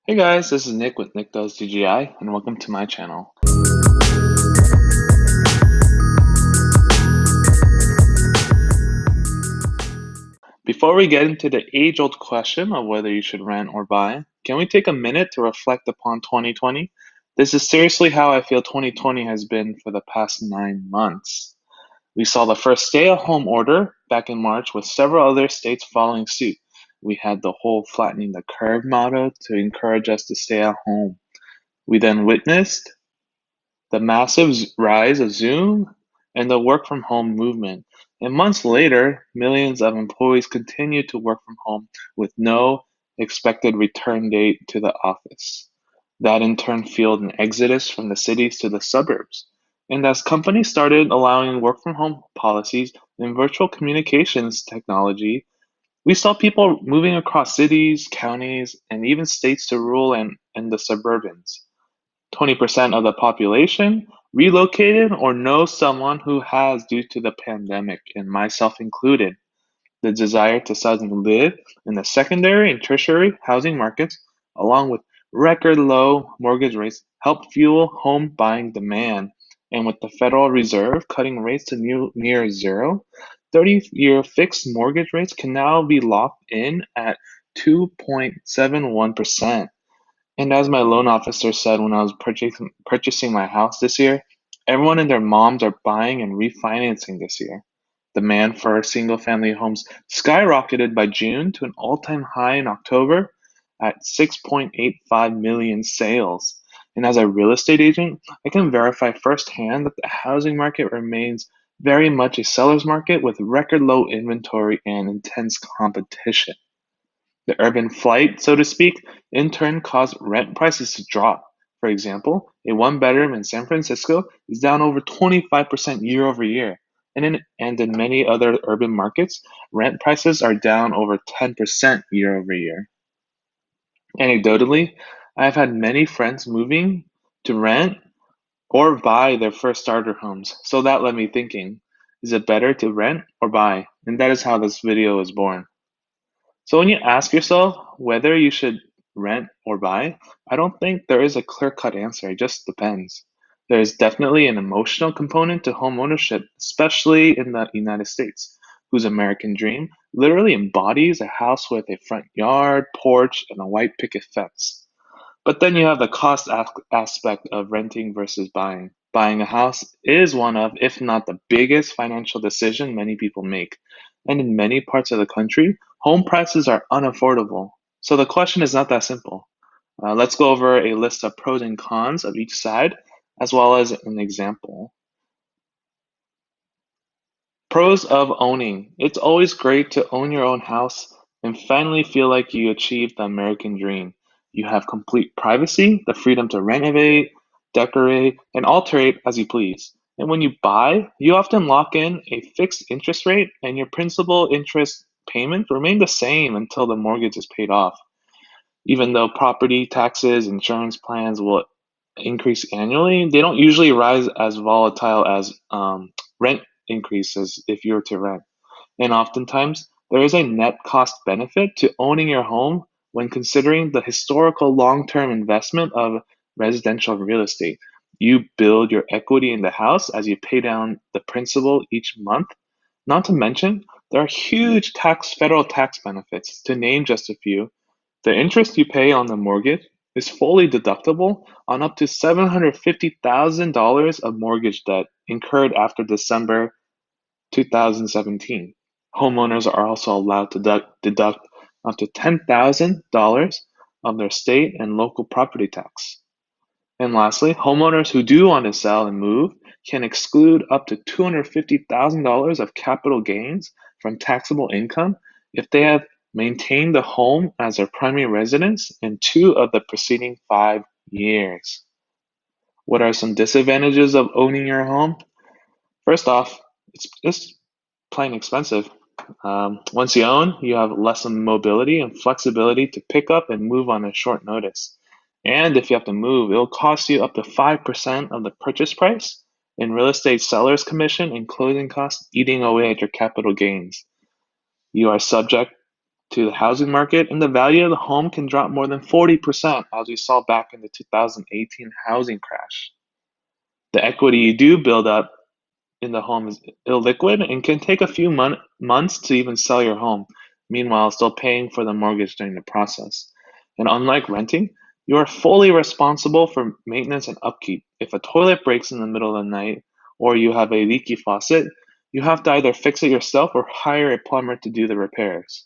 Hey guys, this is Nick with Nick Does DGI, and welcome to my channel. Before we get into the age-old question of whether you should rent or buy, can we take a minute to reflect upon 2020? This is seriously how I feel 2020 has been for the past 9 months. We saw the first stay-at-home order back in March, with several other states following suit. We had the whole flattening the curve motto to encourage us to stay at home. We then witnessed the massive rise of Zoom and the work from home movement. And months later, millions of employees continued to work from home with no expected return date to the office. That in turn fueled an exodus from the cities to the suburbs. And as companies started allowing work from home policies and virtual communications technology, we saw people moving across cities, counties, and even states to rural and the suburbans. 20% of the population relocated or know someone who has due to the pandemic, and myself included. The desire to suddenly live in the secondary and tertiary housing markets, along with record low mortgage rates, helped fuel home buying demand. And with the Federal Reserve cutting rates to near zero, 30-year fixed mortgage rates can now be locked in at 2.71%. And as my loan officer said when I was purchasing my house this year, everyone and their moms are buying and refinancing this year. Demand for single family homes skyrocketed by June to an all time high in October at 6.85 million sales. And as a real estate agent, I can verify firsthand that the housing market remains very much a seller's market with record low inventory and intense competition. The urban flight, so to speak, in turn caused rent prices to drop. For example, a one bedroom in San Francisco is down over 25% year over year. And in many other urban markets, rent prices are down over 10% year over year. Anecdotally, I've had many friends moving to rent or buy their first starter homes. So that led me thinking, is it better to rent or buy? And that is how this video was born. So when you ask yourself whether you should rent or buy, I don't think there is a clear-cut answer. It just depends. There is definitely an emotional component to home ownership, especially in the United States, whose American dream literally embodies a house with a front yard, porch, and a white picket fence. But then you have the cost aspect of renting versus buying. Buying a house is one of, if not the biggest financial decision many people make. And in many parts of the country, home prices are unaffordable. So the question is not that simple. Let's go over a list of pros and cons of each side, as well as an example. Pros of owning. It's always great to own your own house and finally feel like you achieved the American dream. You have complete privacy, the freedom to renovate, decorate, and alterate as you please. And when you buy, you often lock in a fixed interest rate, and your principal interest payment remain the same until the mortgage is paid off. Even though property taxes, insurance plans will increase annually, they don't usually rise as volatile as rent increases if you were to rent. And oftentimes, there is a net cost benefit to owning your home when considering the historical long term investment of residential real estate. You build your equity in the house as you pay down the principal each month. Not to mention, there are huge federal tax benefits. To name just a few, the interest you pay on the mortgage is fully deductible on up to $750,000 of mortgage debt incurred after December 2017. Homeowners are also allowed to deduct up to $10,000 of their state and local property tax. And lastly, homeowners who do want to sell and move can exclude up to $250,000 of capital gains from taxable income if they have maintained the home as their primary residence in 2 of the preceding 5 years. What are some disadvantages of owning your home? First off, it's just plain expensive. Once you own, you have less mobility and flexibility to pick up and move on a short notice. And if you have to move, it'll cost you up to 5% of the purchase price in real estate seller's commission and closing costs eating away at your capital gains. You are subject to the housing market, and the value of the home can drop more than 40%, as we saw back in the 2018 housing crash. The equity you do build up in the home is illiquid and can take a few months to even sell your home, meanwhile still paying for the mortgage during the process. And unlike renting, you are fully responsible for maintenance and upkeep. If a toilet breaks in the middle of the night or you have a leaky faucet, you have to either fix it yourself or hire a plumber to do the repairs.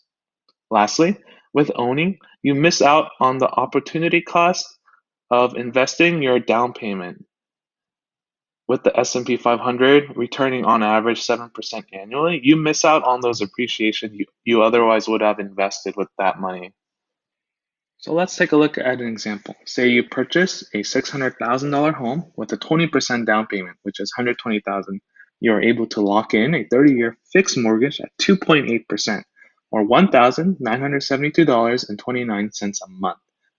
Lastly, with owning, you miss out on the opportunity cost of investing your down payment. With the S&P 500 returning on average 7% annually, you miss out on those appreciation you otherwise would have invested with that money. So let's take a look at an example. Say you purchase a $600,000 home with a 20% down payment, which is $120,000. You are able to lock in a 30-year fixed mortgage at 2.8%, or $1,972.29 a month.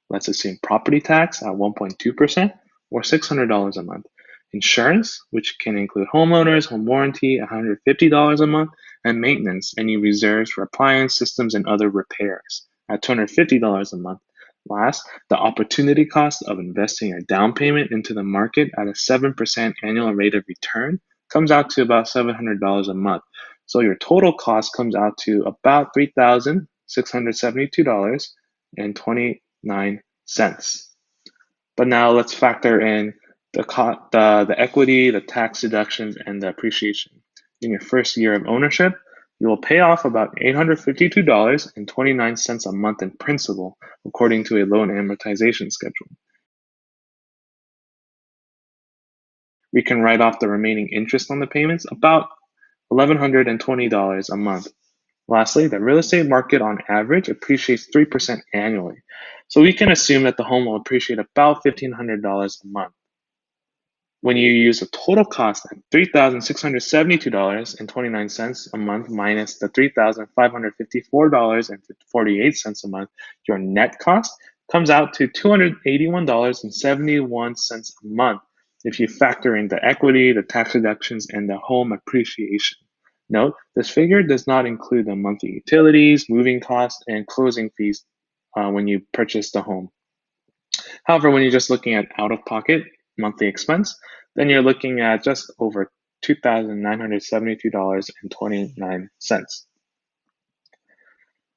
Let's assume property tax at 1.2%, or $600 a month. Insurance, which can include homeowners, home warranty, $150 a month, and maintenance, any reserves for appliance systems and other repairs, at $250 a month. Last, the opportunity cost of investing a down payment into the market at a 7% annual rate of return comes out to about $700 a month. So your total cost comes out to about $3,672.29. But now let's factor in the equity, the tax deductions, and the appreciation. In your first year of ownership, you will pay off about $852.29 a month in principal, according to a loan amortization schedule. We can write off the remaining interest on the payments, about $1,120 a month. Lastly, the real estate market on average appreciates 3% annually. So we can assume that the home will appreciate about $1,500 a month. When you use the total cost at $3,672.29 a month minus the $3,554.48 a month, your net cost comes out to $281.71 a month if you factor in the equity, the tax deductions, and the home appreciation. Note, this figure does not include the monthly utilities, moving costs, and closing fees when you purchase the home. However, when you're just looking at out-of-pocket monthly expense, then you're looking at just over $2,972.29.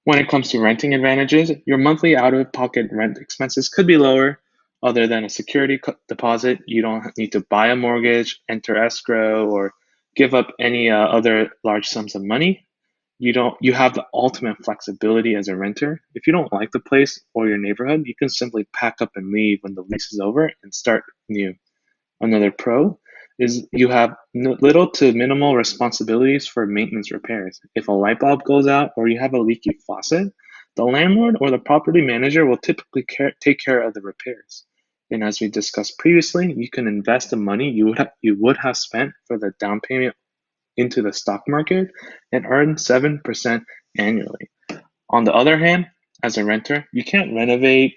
When it comes to renting advantages, your monthly out-of-pocket rent expenses could be lower. Other than a security deposit, you don't need to buy a mortgage, enter escrow, or give up any other large sums of money. You have the ultimate flexibility as a renter. If you don't like the place or your neighborhood, you can simply pack up and leave when the lease is over and start new. Another pro is you have little to minimal responsibilities for maintenance repairs. If a light bulb goes out or you have a leaky faucet, the landlord or the property manager will typically take care of the repairs. And as we discussed previously, you can invest the money you would have spent for the down payment into the stock market and earn 7% annually. On the other hand, as a renter, you can't renovate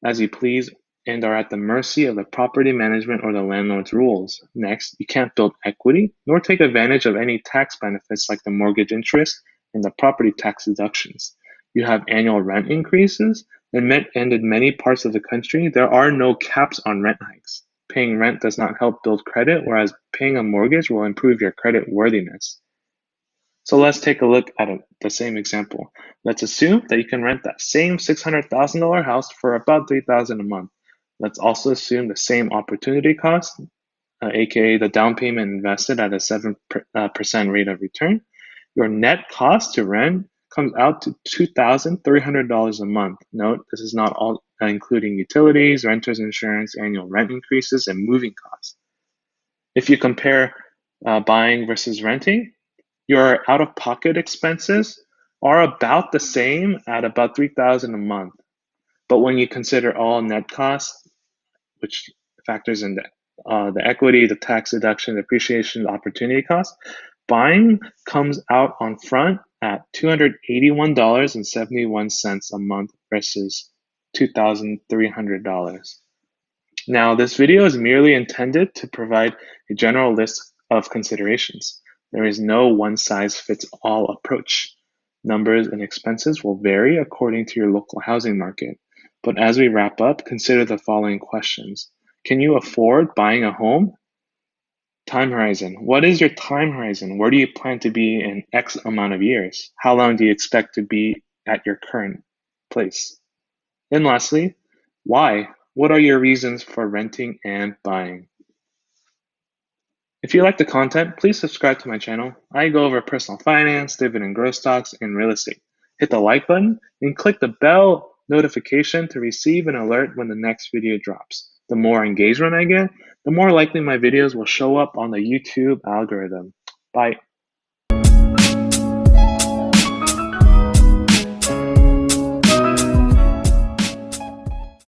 as you please and are at the mercy of the property management or the landlord's rules. Next, you can't build equity nor take advantage of any tax benefits like the mortgage interest and the property tax deductions. You have annual rent increases, and in many parts of the country, there are no caps on rent hikes. Paying rent does not help build credit, whereas paying a mortgage will improve your credit worthiness. So let's take a look at the same example. Let's assume that you can rent that same $600,000 house for about $3,000 a month. Let's also assume the same opportunity cost, aka the down payment invested at a 7% rate of return. Your net cost to rent comes out to $2,300 a month. Note, this is not all including utilities, renter's insurance, annual rent increases, and moving costs. If you compare buying versus renting, your out-of-pocket expenses are about the same at about $3,000 a month. But when you consider all net costs, which factors in the equity, the tax deduction, the appreciation, the opportunity cost, buying comes out on front at $281.71 a month versus $2,300. Now, this video is merely intended to provide a general list of considerations. There is no one-size-fits-all approach. numbers and expenses will vary according to your local housing market. But as we wrap up, consider the following questions. Can you afford buying a home? Time horizon. What is your time horizon? Where do you plan to be in X amount of years? How long do you expect to be at your current place? And lastly, why? What are your reasons for renting and buying? If you like the content, please subscribe to my channel. I go over personal finance, dividend growth stocks, and real estate. Hit the like button and click the bell notification to receive an alert when the next video drops. The more engagement I get, the more likely my videos will show up on the YouTube algorithm. Bye.